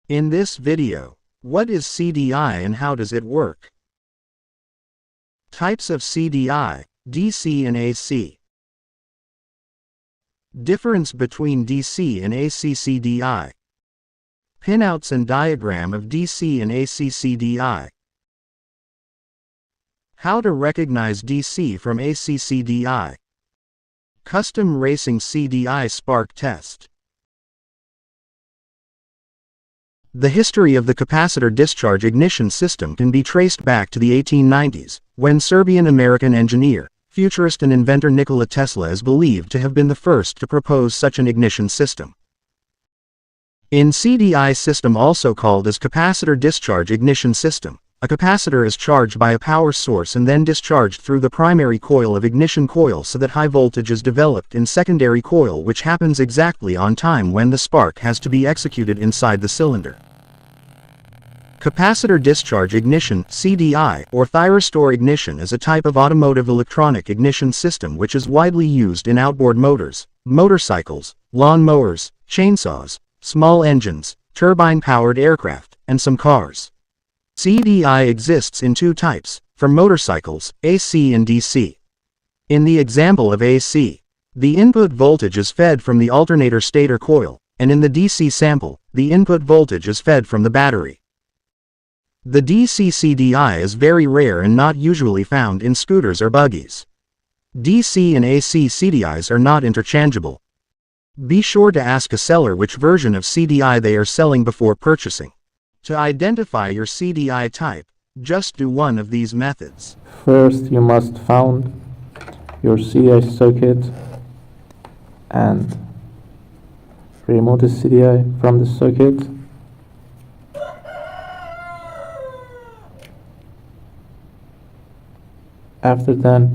In this video, what is CDI and how does it work? Types of CDI, DC and AC. Difference between DC and AC CDI. Pinouts and diagram of DC and AC CDI. How to recognize DC from AC CDI. Custom Racing CDI Spark Test. The history of the capacitor discharge ignition system can be traced back to the 1890s, when Serbian-American engineer, futurist and inventor Nikola Tesla is believed to have been the first to propose such an ignition system. In CDI system, also called as capacitor discharge ignition system, a capacitor is charged by a power source and then discharged through the primary coil of ignition coil so that high voltage is developed in secondary coil, which happens exactly on time when the spark has to be executed inside the cylinder. Capacitor discharge ignition (CDI) or thyristor ignition is a type of automotive electronic ignition system which is widely used in outboard motors, motorcycles, lawn mowers, chainsaws, small engines, turbine-powered aircraft, and some cars. CDI exists in two types, for motorcycles, AC and DC. In the example of AC, the input voltage is fed from the alternator stator coil, and in the DC sample, the input voltage is fed from the battery. The DC CDI is very rare and not usually found in scooters or buggies. DC and AC CDIs are not interchangeable. Be sure to ask a seller which version of CDI they are selling before purchasing. To identify your CDI type, just do one of these methods. First, you must find your CDI socket and remove the CDI from the socket. After that,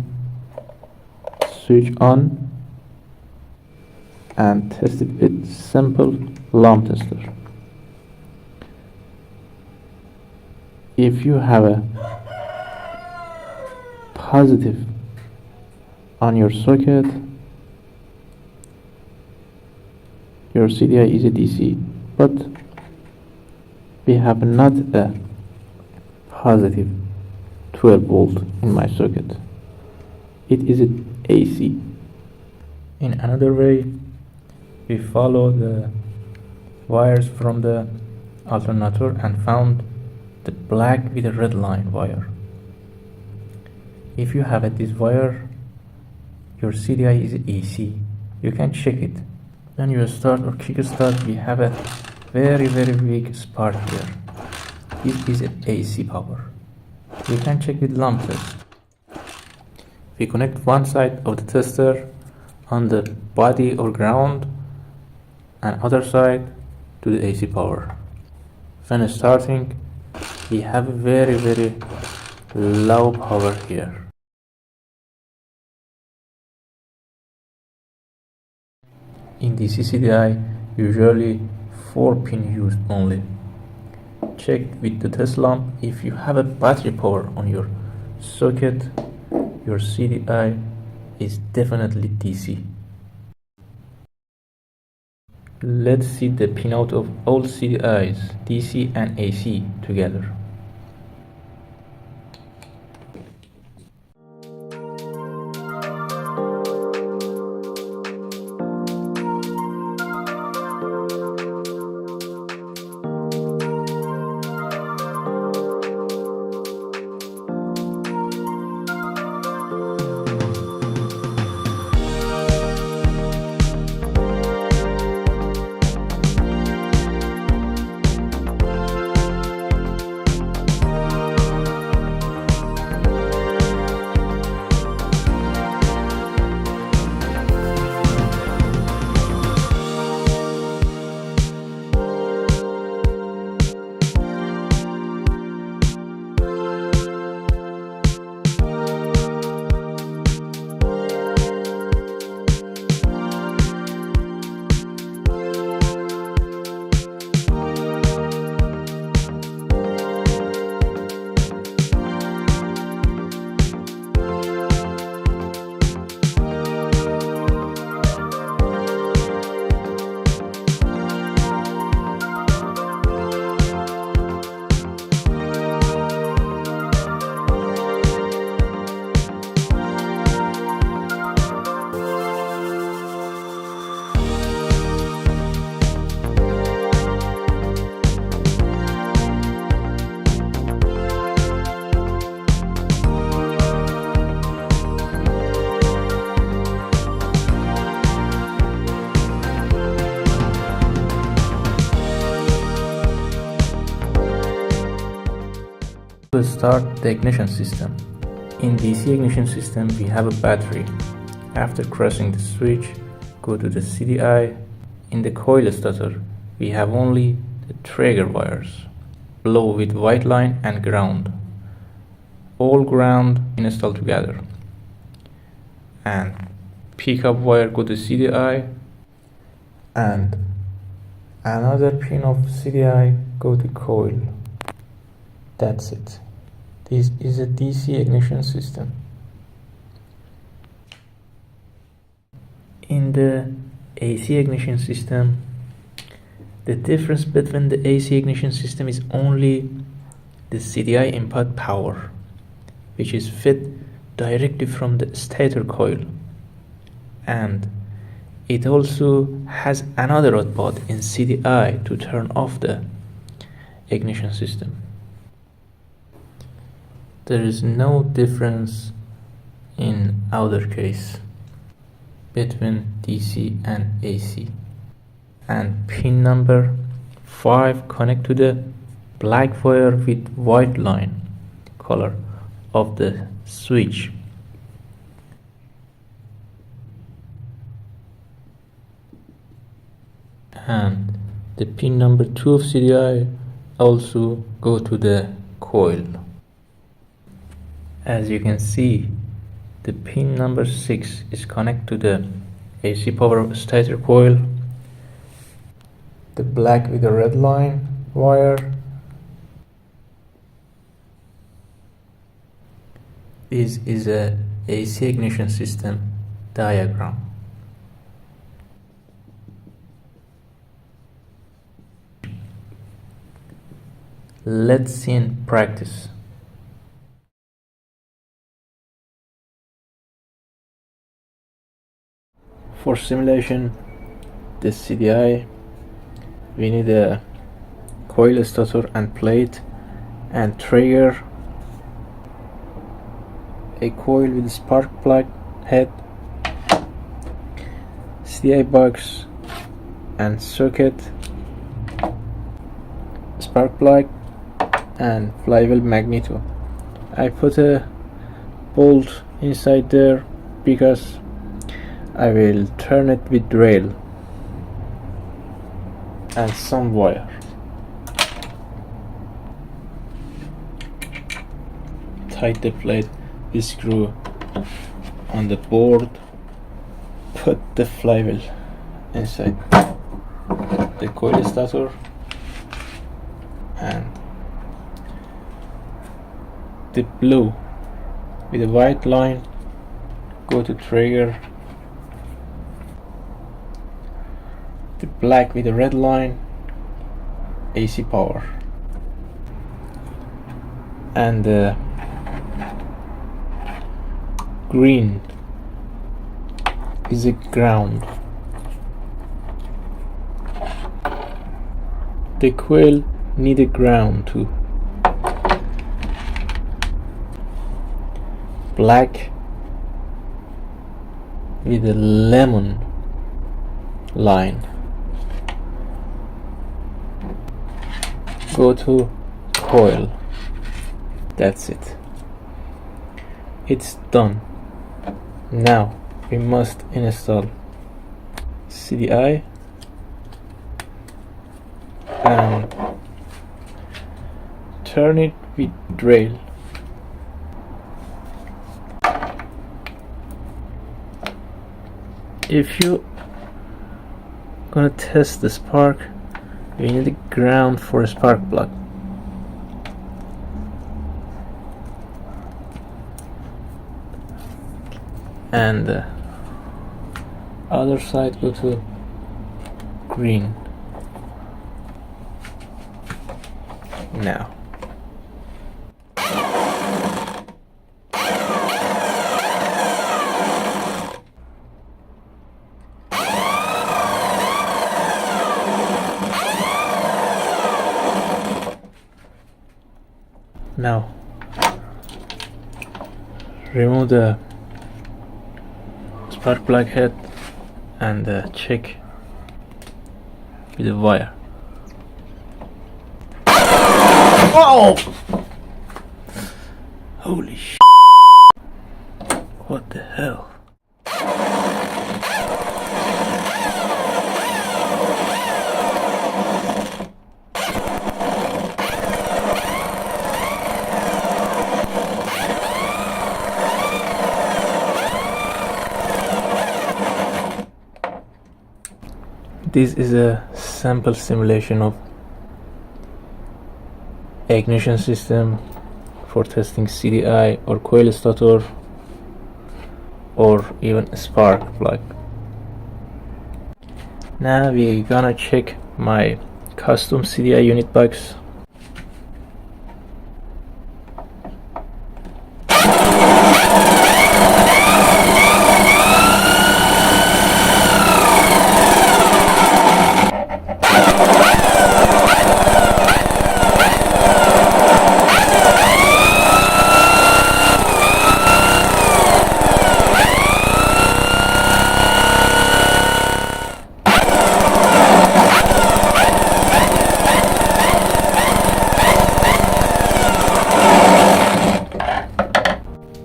switch on and test it with simple lump tester. If you have a positive on your socket, your CDI is a DC, but we have not a positive 12 volt in my socket. It is an AC. In another way, we follow the wires from the alternator and found the black with a red line wire. If you have this wire, your CDI is AC. You can check it. When you start or kick start, we have a very weak spark here. This is AC power. We can check with lump test. We connect one side of the tester on the body or ground and other side to the AC power. When starting, we have a very low power here. In DC CDI, usually 4 pin used only. Check with the test lamp. If you have a battery power on your socket, your CDI is definitely DC. Let's see the pinout of all CDIs, DC and AC together. start the ignition system. In DC ignition system, we have a battery. After crossing the switch, go to the CDI. In the coil starter, we have only the trigger wires, low with white line and ground. All ground installed together. And pickup wire go to CDI, and another pin of CDI go to coil. That's it. This is a DC ignition system. In the AC ignition system, the difference between the AC ignition system is only the CDI input power, which is fed directly from the stator coil, and it also has another output in CDI to turn off the ignition system. There is no difference in either case between DC and AC. And pin number 5 connect to the black wire with white line color of the switch. And the pin number 2 of CDI also go to the coil. As you can see, the pin number 6 is connected to the AC power stator coil. The black with the red line wire is a AC ignition system diagram. Let's see in practice. For simulation, the CDI, we need a coil starter and plate and trigger, a coil with a spark plug head, CDI box and socket, spark plug and flywheel magneto. I put a bolt inside there because I will turn it with rail and some wire. Tight the plate with screw on the board. Put the flywheel inside the coil starter and the blue with the white line go to trigger, the black with the red line AC power, and the green is a ground. The coil need a ground too. Black with a lemon line go to coil. That's it. It's done. Now we must install CDI and turn it with rail. If you gonna test the spark, you need a ground for a spark plug. And the other side go to green. Now remove the spark plug head and check with the wire. Oh! Holy sh! What the hell? This is a sample simulation of ignition system for testing CDI or coil stator or even spark plug. Now we're gonna check my custom CDI unit box.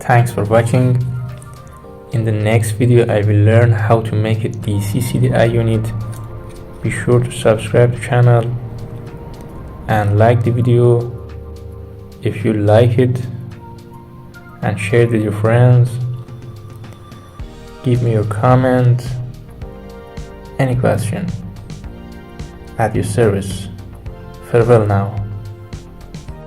Thanks for watching. In the next video I will learn how to make a DC CDI unit. Be sure to subscribe to the channel and like the video if you like it, and share it with your friends. Give me your comment, any question, at your service. Farewell now.